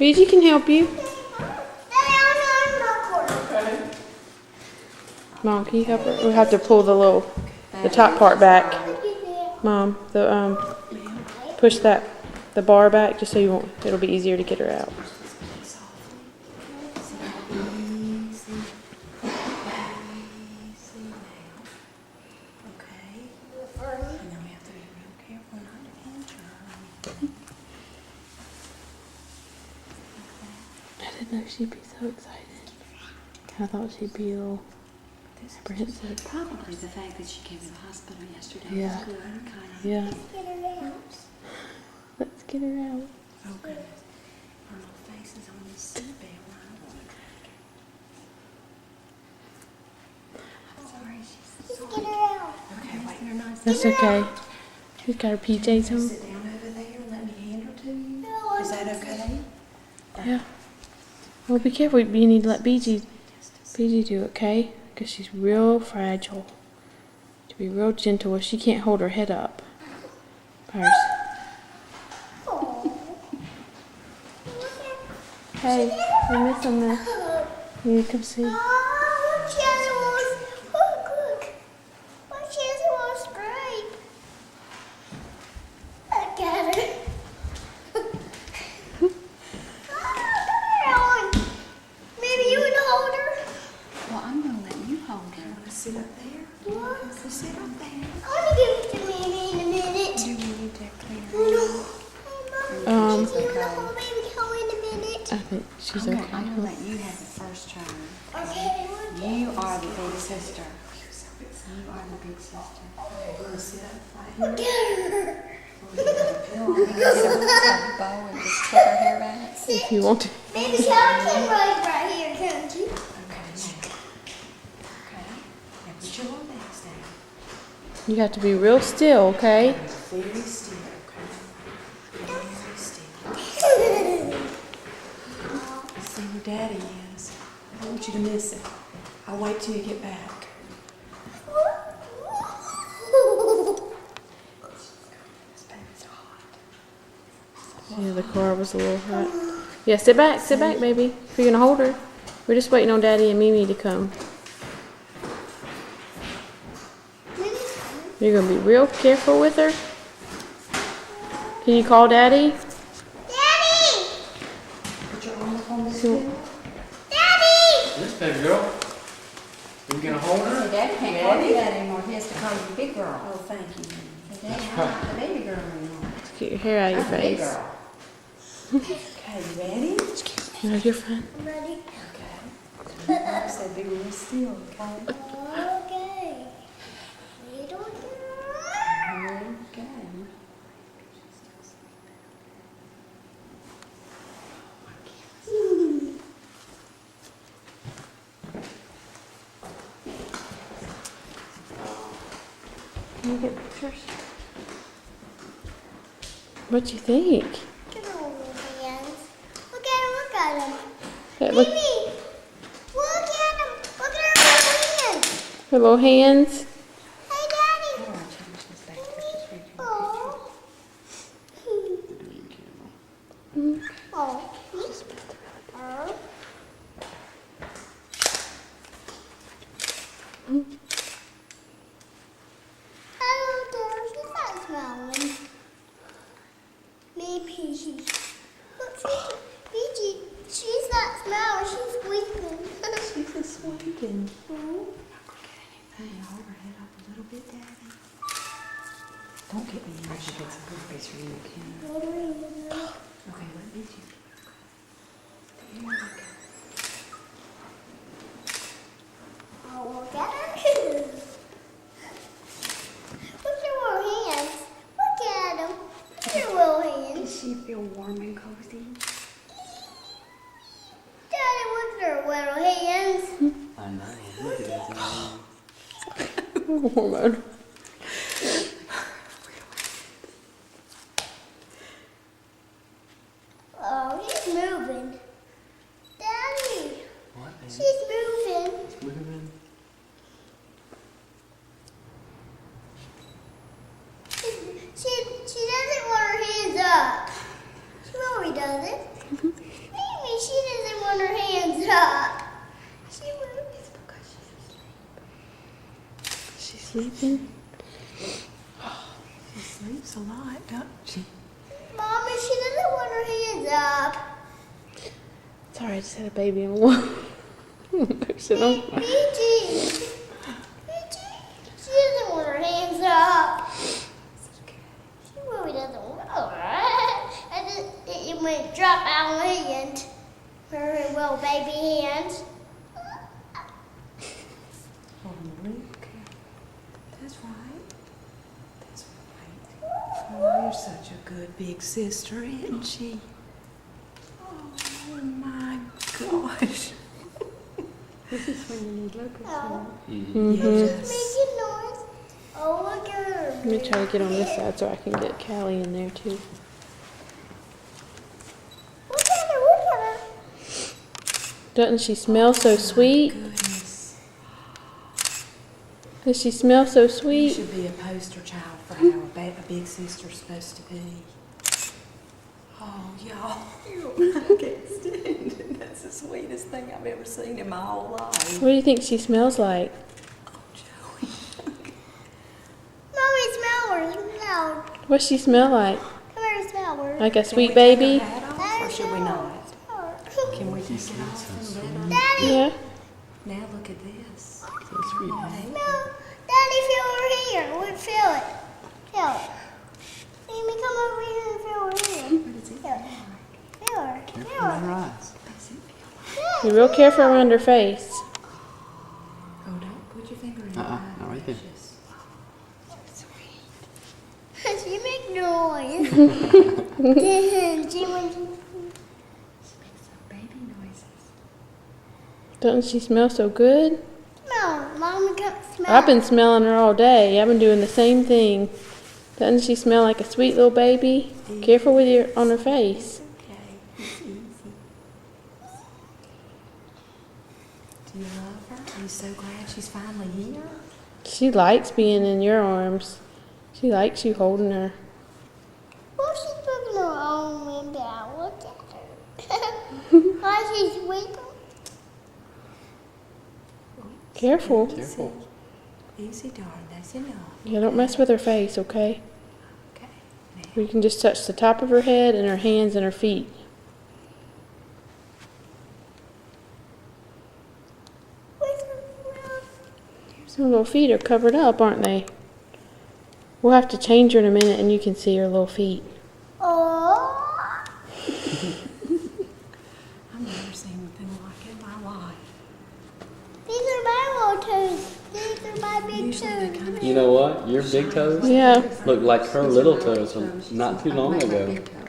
BG can help you. Mom, can you help her? We have to pull the top part back. Mom, push the bar back just so it'll be easier to get her out. I didn't know she'd be so excited. I thought she'd be a little apprehensive. Probably the fact that she came to the hospital yesterday Yeah. was good. Yeah. Let's get her out. Oh, goodness. Her little face is on this seatbelt. I'm sorry, she's Just get her out. okay. Wait, they're not. That's okay. She's got her PJs on. Sit down over there and let me hand her to you. No, Is that okay? Yeah. Well, be careful. You need to let BG do it, okay? Because she's real fragile. To be real gentle. She can't hold her head up. Hey, we're missing this. You need to come see. Well, I'm going to let you hold her. You want to sit up there? So sit up there. Do we need to clear her? I think she's Okay, okay. I'm going to let you have the first turn. Okay. You are the big sister. You are the big sister. Okay, we're going to sit up right here. We're going to get a pillow. We're going to get a bow and just clip her hair back. If you want to. Baby, Kelly can ride right here, can't you? Okay, now. Okay. Now put your little legs down. You have to be real still, okay? Very still, okay? Very still. See where Daddy is. I don't want you to miss it. I'll wait till you get back. This baby's hot. Yeah, the car was a little hot. Yeah, sit back, baby. If you're gonna hold her. We're just waiting on Daddy and Mimi to come. You're gonna be real careful with her. Can you call Daddy? Daddy! Put your arm up on this Sure. wheel. Daddy! This baby girl. You gonna hold her? Daddy can't call you that anymore. He has to call you big girl. Oh, thank you. Daddy, I'm not the baby girl anymore. Let's get your hair out of your I'm the big face. girl. Okay, you ready? No, you're fine. I'm ready. Okay. I said be real still, okay? Okay. Little girl. Okay. Can you get pictures? What you think? Look at her little hands. Look at him, look at him. That look, Baby! Look at him. Look at her little hands. her little hands. Hey, Daddy. I'll change this back to just read your Oh. Oh. Oh. Hello there. She's not smelling. Maybe she's. Look, she's not smelling. She's squeaking. She's a swanking. Hmm? Hey, hold her head up a little bit, Daddy. Don't get me in. I should get some good face for you, Ken. Okay, let me do. There we go. Oh, look at her. Look at her little hands. Look at them. Look at her little hands. Does she feel warm and cozy? Daddy, look at her little hands. I know. Look at that. Hormone. Oh, he's moving. Daddy, What? Baby? she's moving. Moving. She doesn't want her hands up. She really doesn't. sleeping. She sleeps a lot, doesn't she? Mommy, she doesn't want her hands up. Sorry, I just had a baby in one. Go sit on. Peachy. Peachy. She doesn't want her hands up. She really doesn't want her. It went drop out of her hand. Her little baby hands. Oh, look. That's right. That's right. Oh, you're such a good big sister, isn't she? Oh my gosh. This is when you need locusts. Oh, Mm-hmm. Yes. making noise. Oh, look at her. Let me try to get on this side so I can get Callie in there too. Look at her. Look at her. Doesn't she smell so sweet? Goodness. Does she smell so You sweet? should be a poster child for how a big sister's supposed to be. Oh, y'all. I can't stand it. That's the sweetest thing I've ever seen in my whole life. What do you think she smells like? Oh, Joey. Mommy, smell her. Smell her. What's she smell like? Come here, smell her. Like a Can we sweet take baby? her hat off, or should we not? Smell her. Can we take it off and let her? Daddy. Yeah. Now look at this. So sweet. Hey. No, Daddy, feel her hair. Look, feel it. Feel it. Let me come over here and feel her hair. What does it Feel feel it. like? Feel her. Careful Feel with her. her eyes. Does it feel like? Be real careful around her face. Oh, don't put your finger in Uh-uh, it. not right there. Sweet. She make noise. Then she went. She makes some baby noises. Doesn't she smell so good? Smell. Mommy, come smell. I've been smelling her all day. I've been doing the same thing. Doesn't she smell like a sweet little baby? Careful with your on her face. Okay, it's easy. Do you love her? Are you so glad she's finally here? She likes being in your arms. She likes you holding her. Well, she's putting her own wind out. Look at her. Why she's weeping? Careful. Careful. Easy, darling. That's enough. Yeah, don't mess with her face, okay? Okay. Now, We can just touch the top of her head and her hands and her feet. Where's her? Her little feet are covered up, aren't they? We'll have to change her in a minute and you can see her little feet. Oh. I've never seen anything like it in my life. These are my little toes. These are my big Usually they toes. kind of You know what? Your big toes Yeah. look like her little toes from not too long ago. Big toes.